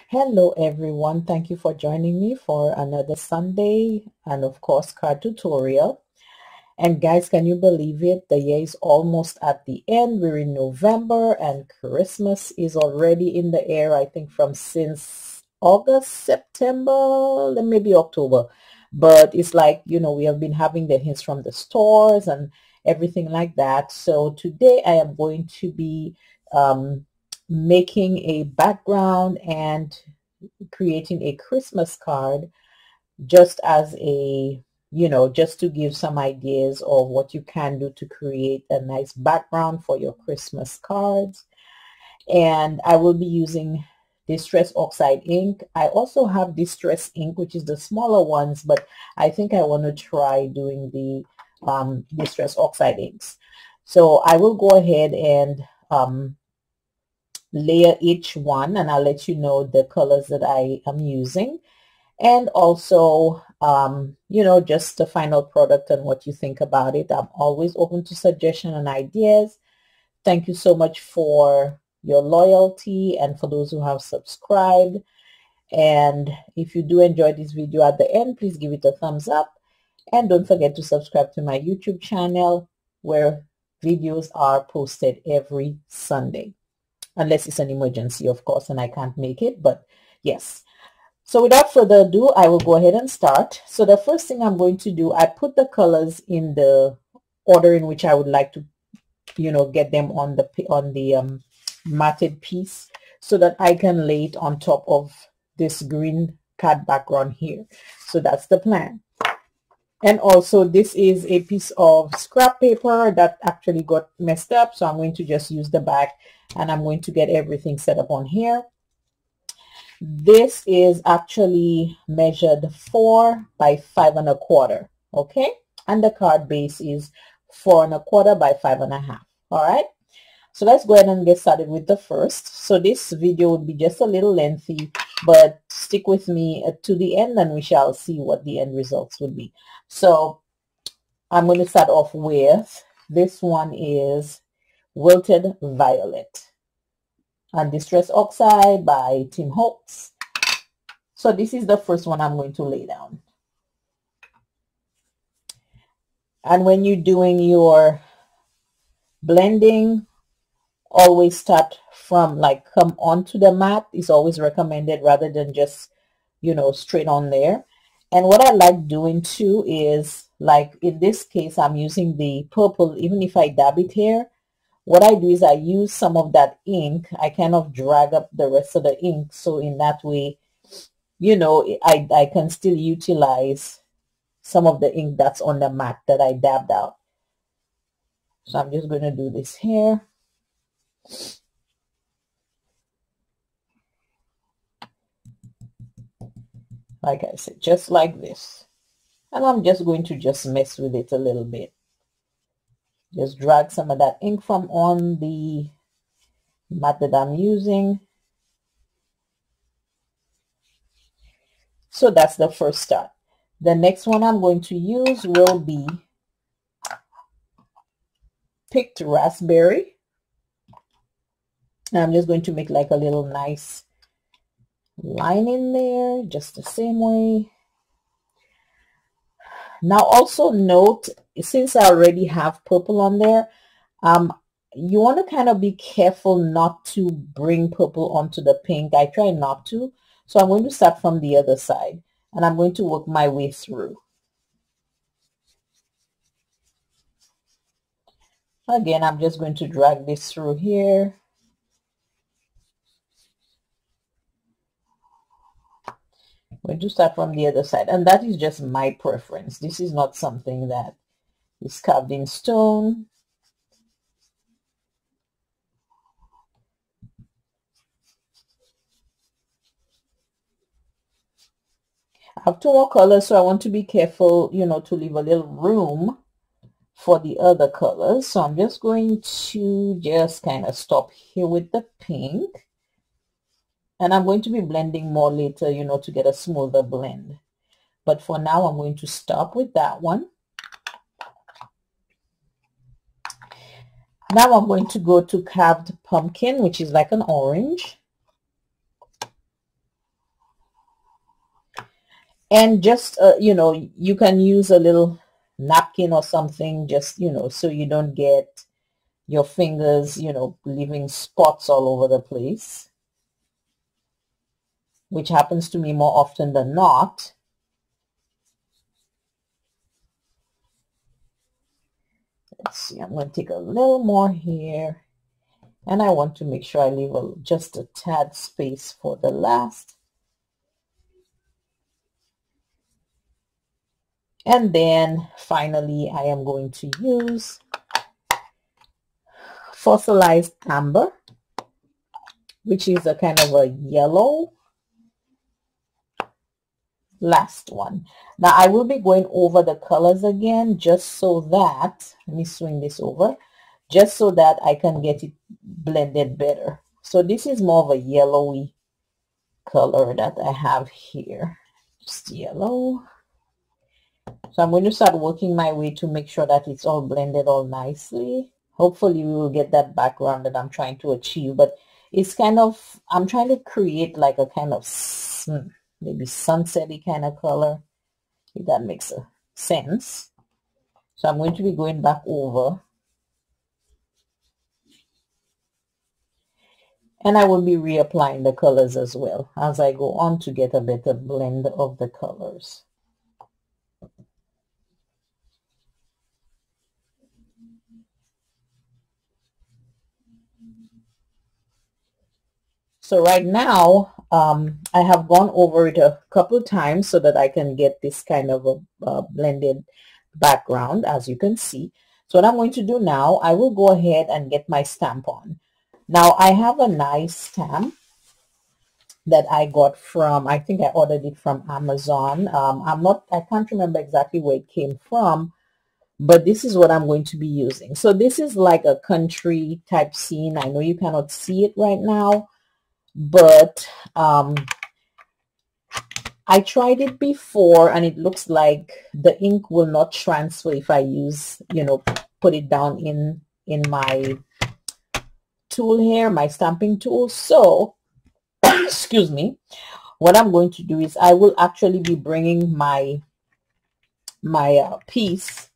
Hello everyone, thank you for joining me for another Sunday and of course card tutorial. And guys, can you believe it? The year is almost at the end. We're in November and Christmas is already in the air, I think from since August, September, then maybe October. But it's like, we have been having the hints from the stores and everything like that. So today I am going to be making a background and creating a Christmas card just as a, just to give some ideas of what you can do to create a nice background for your Christmas cards. And I will be using Distress Oxide ink. I also have Distress ink, which is the smaller ones, but I think I want to try doing the Distress Oxide inks. So I will go ahead and layer each one, and I'll let you know the colors that I am using, and also just the final product and what you think about it. I'm always open to suggestion and ideas. Thank you so much for your loyalty and for those who have subscribed. And if you do enjoy this video at the end, please give it a thumbs up, and don't forget to subscribe to my YouTube channel where videos are posted every Sunday. Unless it's an emergency, of course, and I can't make it, but yes. So without further ado, I will go ahead and start. So the first thing I'm going to do, I put the colors in the order in which I would like to, get them on the matted piece so that I can lay it on top of this green card background here. So that's the plan. And also this is a piece of scrap paper that actually got messed up. So I'm going to just use the back and I'm going to get everything set up on here. This is actually measured 4 by 5 1/4. Okay. And the card base is 4 1/4 by 5 1/2. All right. So let's go ahead and get started with the first. So this video would be just a little lengthy, but stick with me to the end and we shall see what the end results would be. So I'm going to start off with, this one is Wilted Violet and Distress Oxide by Tim Holtz. So this is the first one I'm going to lay down. And when you're doing your blending, always start from come onto the mat is always recommended rather than just straight on there. And what I like doing too is, like in this case I'm using the purple. Even if I dab it here, what I do is I use some of that ink. I kind of drag up the rest of the ink, so in that way I can still utilize some of the ink that's on the mat that I dabbed out. So I'm just going to do this here. Like I said, just like this. And I'm just going to just mess with it a little bit. Just drag some of that ink from on the mat that I'm using. So that's the first start. The next one I'm going to use will be Picked Raspberry. And I'm just going to make like a little nice line in there, just the same way. Now also note, since I already have purple on there, you want to kind of be careful not to bring purple onto the pink. I try not to. So I'm going to start from the other side and I'm going to work my way through. Again, I'm just going to drag this through here. I'm going to start from the other side, and that is just my preference. This is not something that is carved in stone. I have 2 more colors, so I want to be careful, to leave a little room for the other colors. So I'm just going to just kind of stop here with the pink. And I'm going to be blending more later, to get a smoother blend. But for now, I'm going to stop with that one. Now I'm going to go to Carved Pumpkin, which is like an orange. And just, you know, you can use a little napkin or something, just, you know, so you don't get your fingers, you know, leaving spots all over the place, which happens to me more often than not. Let's see, I'm going to take a little more here, and I want to make sure I leave just a tad space for the last. And then finally, I am going to use Fossilized Amber, which is a kind of a yellow. Last one. Now I will be going over the colors again, just so that, let me swing this over, just so that I can get it blended better. So this is more of a yellowy color that I have here, just yellow. So I'm going to start working my way to make sure that it's all blended all nicely. Hopefully we will get that background that I'm trying to achieve, but it's kind of, I'm trying to create like a kind of maybe sunsetty kind of color, if that makes a sense. So I'm going to be going back over, and I will be reapplying the colors as well as I go on to get a better blend of the colors. So right now, I have gone over it a couple times so that I can get this kind of a blended background, as you can see. So what I'm going to do now, I will go ahead and get my stamp on. Now I have a nice stamp that I got from, I think I ordered it from Amazon. I can't remember exactly where it came from, but this is what I'm going to be using. So this is like a country type scene. I know you cannot see it right now, but I tried it before, and it looks like the ink will not transfer if I use, you know, put it down in my tool here, my stamping tool. So excuse me, what I'm going to do is I will actually be bringing my piece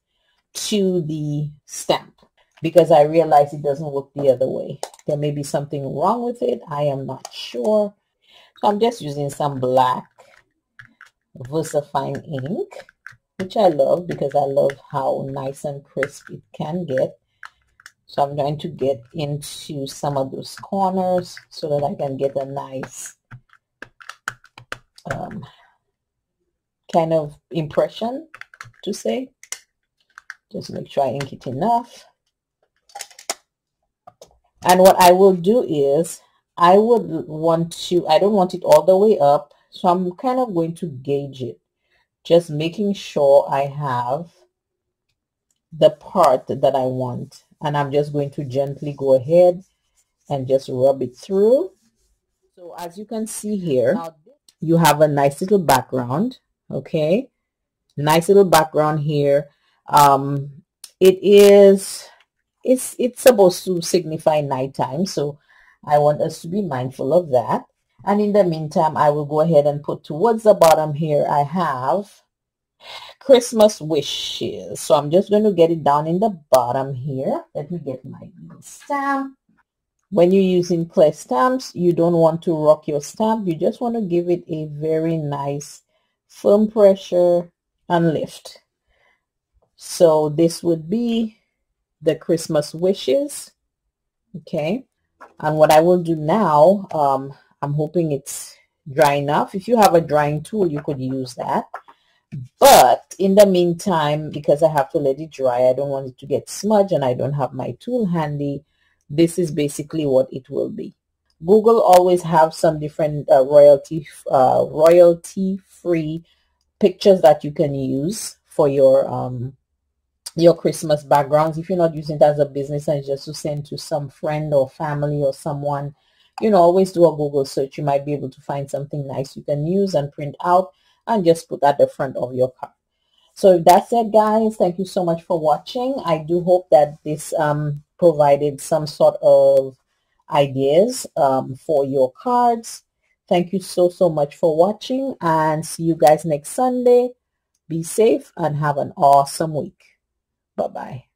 to the stamp, because I realize it doesn't work the other way. There may be something wrong with it. I am not sure. So I'm just using some black VersaFine ink, which I love because I love how nice and crisp it can get. So I'm trying to get into some of those corners so that I can get a nice kind of impression, to say. Just make sure I ink it enough. And what I will do is I don't want it all the way up, so I'm kind of going to gauge it, just making sure I have the part that I want, and I'm just going to gently go ahead and just rub it through. So as you can see here, you have a nice little background. Okay, nice little background here. It's supposed to signify nighttime, so I want us to be mindful of that. And in the meantime, I will go ahead and put towards the bottom here, I have Christmas wishes. So I'm just going to get it down in the bottom here. Let me get my little stamp. When you're using clay stamps, you don't want to rock your stamp. You just want to give it a very nice firm pressure and lift. So this would be the Christmas wishes. Okay, and what I will do now, I'm hoping it's dry enough. If you have a drying tool, you could use that. But in the meantime, because I have to let it dry, I don't want it to get smudged, and I don't have my tool handy, this is basically what it will be. Google always have some different royalty-free pictures that you can use for your Christmas backgrounds. If you're not using it as a business and just to send to some friend or family or someone, you know, always do a Google search. You might be able to find something nice you can use and print out and just put at the front of your card. So that's it, guys. Thank you so much for watching. I do hope that this provided some sort of ideas for your cards. Thank you so much for watching, and see you guys next Sunday. Be safe and have an awesome week. Bye-bye.